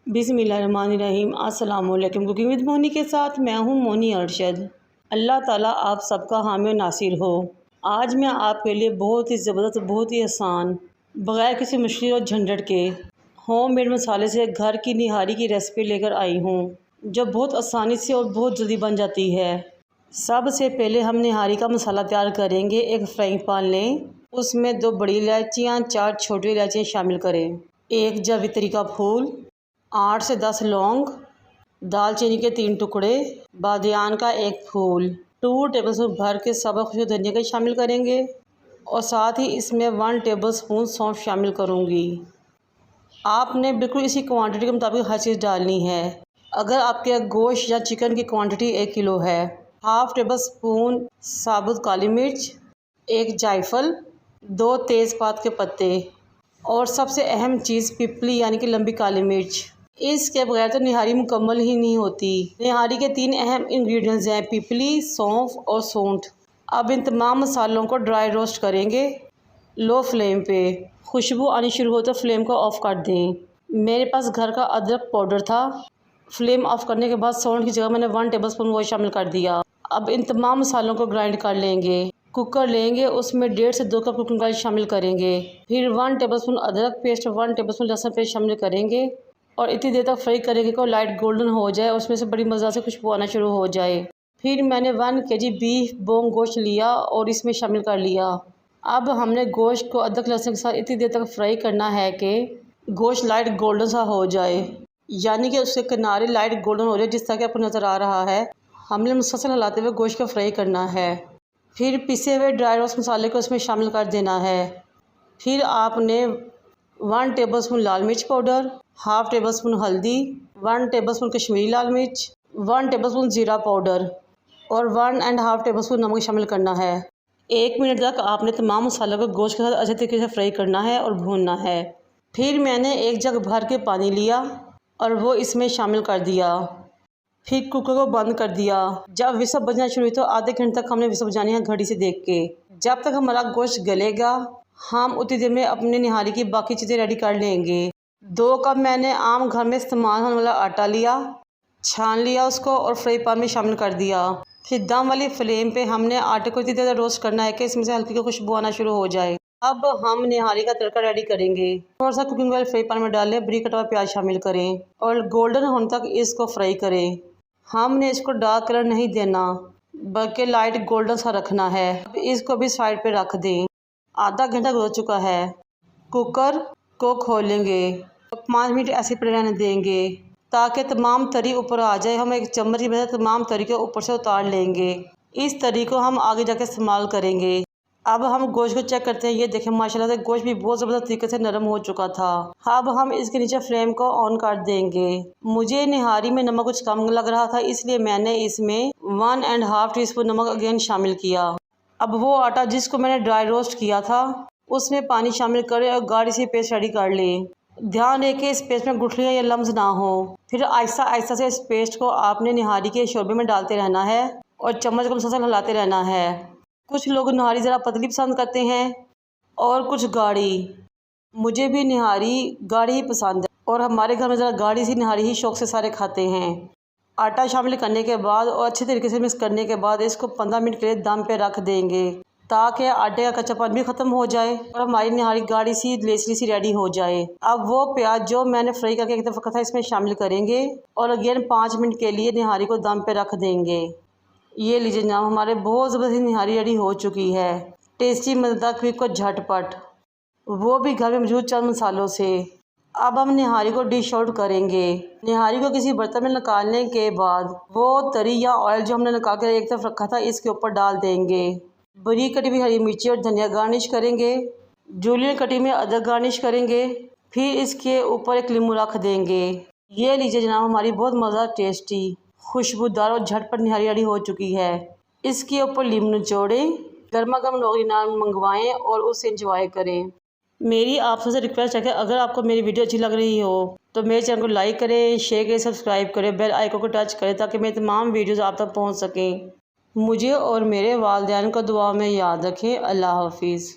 बिस्मिल्लाहिर्रहमानिर्रहीम। अस्सलाम वालेकुम। कुकिंग विद मोनी के साथ मैं हूँ मोनी अरशद। अल्लाह ताला आप सबका हामी नासिर हो। आज मैं आपके लिए बहुत ही ज़बरदस्त, बहुत ही आसान, बग़ैर किसी मुश्किल और झंझट के होममेड मसाले से घर की निहारी की रेसिपी लेकर आई हूँ, जो बहुत आसानी से और बहुत जल्दी बन जाती है। सबसे पहले हम निहारी का मसाला तैयार करेंगे। एक फ्राइंग पैन लें, उसमें 2 बड़ी इलायचियाँ, 4 छोटी इलायचियाँ शामिल करें, 1 जावित्री का फूल, 8 से 10 लौंग, दालचीनी के 3 टुकड़े, बादियान का 1 फूल, 2 टेबलस्पून भर के सब्ज़ खुशबू धनिया के शामिल करेंगे और साथ ही इसमें 1 टेबलस्पून सौंफ शामिल करूँगी। आपने बिल्कुल इसी क्वांटिटी के मुताबिक हर चीज़ डालनी है। अगर आपके गोश्त या चिकन की क्वांटिटी 1 किलो है, हाफ़ टेबलस्पून साबुत काली मिर्च, 1 जायफल, 2 तेज़पात के पत्ते और सबसे अहम चीज़ पिपली यानी कि लंबी काली मिर्च। इसके बगैर तो निहारी मुकम्मल ही नहीं होती। निहारी के 3 अहम इंग्रेडिएंट्स हैं, पिपली, सौंफ और सूंठ। अब इन तमाम मसालों को ड्राई रोस्ट करेंगे लो फ्लेम पे। खुशबू आनी शुरू हो तो फ्लेम को ऑफ़ कर दें। मेरे पास घर का अदरक पाउडर था। फ्लेम ऑफ़ करने के बाद सौंठ की जगह मैंने 1 टेबलस्पून वो शामिल कर दिया। अब इन तमाम मसालों को ग्राइंड कर लेंगे। कुकर लेंगे, उसमें 1.5 से 2 कप कुकिंग ऑयल शामिल करेंगे। फिर 1 टेबलस्पून अदरक पेस्ट, 1 टेबलस्पून लहसुन पेस्ट शामिल करेंगे और इतनी देर तक फ्राई करेंगे कि लाइट गोल्डन हो जाए और उसमें से बड़ी मज़ा से खुशबू आना शुरू हो जाए। फिर मैंने 1 केजी बीफ बोन गोश्त लिया और इसमें शामिल कर लिया। अब हमने गोश्त को अदरक लहसुन के साथ इतनी देर तक फ्राई करना है कि गोश्त लाइट गोल्डन सा हो जाए, यानी कि उसके किनारे लाइट गोल्डन हो जाए, जिस तरह कि आपको नज़र आ रहा है। हमने मुसलसल हिलाते हुए गोश्त को फ्राई करना है। फिर पिसे हुए ड्राई रोस्ट मसाले को इसमें शामिल कर देना है। फिर आपने 1 टेबलस्पून लाल मिर्च पाउडर, हाफ़ टेबलस्पून हल्दी, 1 टेबलस्पून कश्मीरी लाल मिर्च, 1 टेबलस्पून ज़ीरा पाउडर और 1.5 टेबलस्पून नमक शामिल करना है। 1 मिनट तक आपने तमाम मसालों को गोश्त के साथ अच्छे तरीके से फ्राई करना है और भूनना है। फिर मैंने 1 जग भर के पानी लिया और वो इसमें शामिल कर दिया। फिर कुकर को बंद कर दिया। जब विसल बजना शुरू हुई तो आधे घंटे तक हमने विसल बजानी है घड़ी से देख के। जब तक हमारा गोश्त गलेगा, हम उतनी देर में अपने निहारी की बाकी चीज़ें रेडी कर लेंगे। 2 कप मैंने आम घर में इस्तेमाल होने वाला आटा लिया, छान लिया उसको और फ्राई पैन में शामिल कर दिया। फिर दम वाली फ्लेम पे हमने आटे को इतनी देर रोस्ट करना है कि इसमें से हल्की खुशबू आना शुरू हो जाए। अब हम निहारी का तड़का रेडी करेंगे। थोड़ा सा कुकिंग ऑयल फ्राई पैन में डालें, बारीक कटा हुआ प्याज शामिल करें और गोल्डन होने तक इसको फ्राई करें। हमने इसको डार्क कलर नहीं देना, बल्कि लाइट गोल्डन सा रखना है। अब इसको भी साइड पे रख दें। आधा घंटा गुजर चुका है। कुकर को खोलेंगे और 5 मिनट ऐसे पड़े रहने देंगे ताकि तमाम तरी ऊपर आ जाए। हम एक चम्मच की मदद से तमाम तरी को ऊपर से उतार लेंगे। इस तरी को हम आगे जाके इस्तेमाल करेंगे। अब हम गोश्त को चेक करते हैं। ये देखें, माशाल्लाह से गोश्त भी बहुत ज़बरदस्त तरीके से नरम हो चुका था। अब हम इसके नीचे फ्लेम को ऑन कर देंगे। मुझे निहारी में नमक कुछ कम लग रहा था, इसलिए मैंने इसमें 1.5 टीस्पून नमक अगेन शामिल किया। अब वो आटा जिसको मैंने ड्राई रोस्ट किया था उसमें पानी शामिल करें और गाढ़ी सी पेस्ट रेडी कर लें। ध्यान रखें इस पेस्ट में गुठलियाँ या लम्स ना हो। फिर आहिस्ता आहिस्ता से इस पेस्ट को आपने निहारी के शोरबे में डालते रहना है और चम्मच को मुसलसल हिलाते रहना है। कुछ लोग निहारी ज़रा पतली पसंद करते हैं और कुछ गाढ़ी। मुझे भी निहारी गाढ़ी ही पसंद है और हमारे घर में ज़रा गाढ़ी सी निहारी ही शौक़ से सारे खाते हैं। आटा शामिल करने के बाद और अच्छे तरीके से मिक्स करने के बाद इसको 15 मिनट के लिए दम पे रख देंगे ताकि आटे का कच्चापन भी ख़त्म हो जाए और हमारी निहारी गाढ़ी सी लेसली सी रेडी हो जाए। अब वो प्याज जो मैंने फ्राई करके एक तरफ रखा था इसमें शामिल करेंगे और अगेन 5 मिनट के लिए निहारी को दम पे रख देंगे। ये लीजिए जनाब, हमारे बहुत ज़बरदस्त निहारी रेडी हो चुकी है। टेस्टी, मज़ेदार, क्विक और झटपट, वो भी घर में मौजूद चंद मसालों से। अब हम निहारी को डिश आउट करेंगे। निहारी को किसी बर्तन में निकालने के बाद वो तरी या ऑयल जो हमने निकाल कर एक तरफ रखा था इसके ऊपर डाल देंगे। बारीक कटी हुई हरी मिर्ची और धनिया गार्निश करेंगे। जूलियन कटी में अदरक गार्निश करेंगे। फिर इसके ऊपर एक लीमू रख देंगे। ये लीजिए जनाब, हमारी बहुत मज़ेदार, टेस्टी, खुशबूदार और झटपट निहारी रेडी हो चुकी है। इसके ऊपर लीमू निचोड़ें, गर्मा गर्म लोगी नान मंगवाएँ और उसे इंजॉय करें। मेरी आप सबसे रिक्वेस्ट है कि अगर आपको मेरी वीडियो अच्छी लग रही हो तो मेरे चैनल को लाइक करें, शेयर करें, सब्सक्राइब करें, बेल आइकन को टच करें ताकि मेरे तमाम वीडियोज़ आप तक पहुँच सकें। मुझे और मेरे वालिदैन को दुआ में याद रखें। अल्लाह हाफिज़।